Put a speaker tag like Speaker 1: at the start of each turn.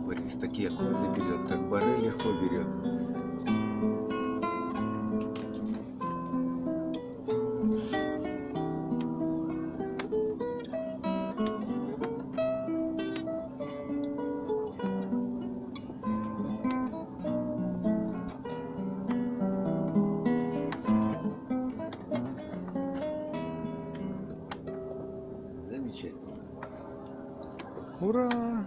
Speaker 1: Борис такие аккорды берет, так бары легко берет. Замечательно.
Speaker 2: Ура!